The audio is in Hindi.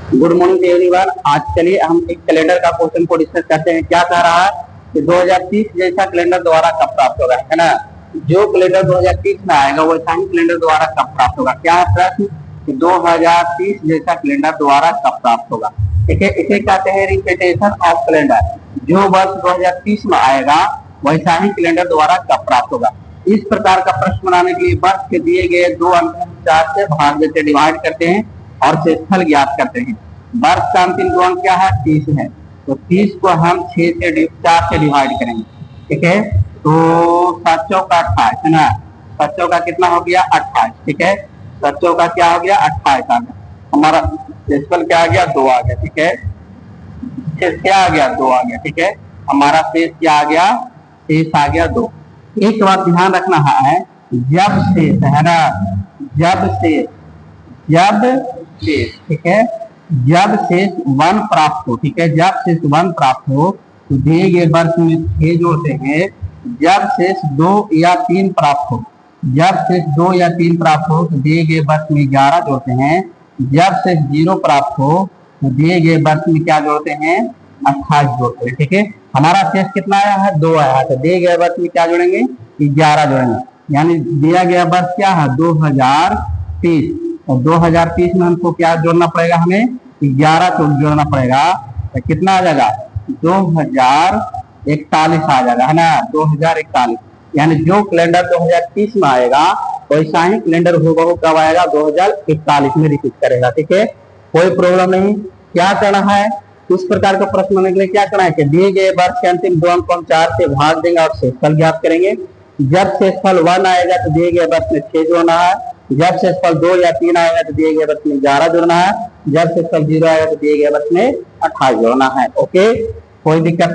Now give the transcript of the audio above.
Good morning everyone. आज चलिए हम एक कैलेंडर का क्वेश्चन को डिस्कस करते हैं। क्या कह रहा है कि 2030 जैसा कैलेंडर दोबारा कब प्राप्त होगा, है ना। जो कैलेंडर 2030 में आएगा वैसा ही कैलेंडर दोबारा कब प्राप्त होगा। क्या है प्रश्न कि 2030 जैसा कैलेंडर दोबारा कब प्राप्त होगा। ठीक है, इसे कहते हैं रिपीटेशन ऑफ कैलेंडर। जो वर्ष 2030 में आएगा वैसा ही कैलेंडर दोबारा कब प्राप्त होगा। इस प्रकार का प्रश्न बनाने के लिए वर्ष के दिए गए दो अंक 4 से भाग देते डिवाइड करते हैं और शेषफल ज्ञात करते हैं। वर्ष का अंतिम गुणक क्या है, 30 है, तो 30 को हम 4 से डिवाइड करेंगे। ठीक है, तो 7 चौका 28 है ना, 7 चौका कितना हो गया 28। ठीक है, 7 चौका क्या हो गया 28 आ गया। हमारा शेषफल क्या आ गया 2 आ गया। ठीक है, शेष क्या आ गया 2 आ गया। ठीक है, हमारा शेष क्या आ गया, शेष आ गया 2। एक बात ध्यान रखना है, जब शेष है ना, जब शेष ठीक है, जब शेष 1 प्राप्त हो, ठीक है, जब शेष 1 प्राप्त हो तो दिए गए वर्ष में 6 जोड़ते हैं। जब शेष 2 या 3 प्राप्त हो, जब शेष 2 या 3 प्राप्त हो तो दिए गए वर्ष में 11 जोड़ते हैं। जब शेष 0 प्राप्त हो तो दिए गए वर्ष में क्या जोड़ते हैं, 28 जोड़ते हैं। ठीक है, हमारा शेष कितना आया है 2 आया है, तो दिए गए वर्ष में क्या जोड़ेंगे 11 जोड़ेंगे। यानी दिया गया वर्ष क्या है 2030, और 2030 में हमको क्या जोड़ना पड़ेगा, हमें 11 को जोड़ना पड़ेगा। तो कितना आ जाएगा 2041 आ जाएगा, है ना, 2041। यानी जो कैलेंडर 2030 में आएगा वैसा ही कैलेंडर होगा कब आएगा 2041 में रिपीट करेगा। ठीक है, कोई प्रॉब्लम नहीं। क्या करना है, इस प्रकार का प्रश्न बनने के लिए क्या करना है कि दिए गए वर्ष के अंतिम दो अंक को हम 4 से भाग देंगे और शेषफल ज्ञात करेंगे। जब शेषफल 1 आएगा तो दिए गए वर्ष में 6 जोड़ना है। जब शेषफल 2 या 3 आएगा तो दिए गए वर्ष में 11 जोड़ना है। जब शेषफल 0 आएगा तो दिए गए वर्ष में 28 जोड़ना है। ओके, कोई दिक्कत नहीं।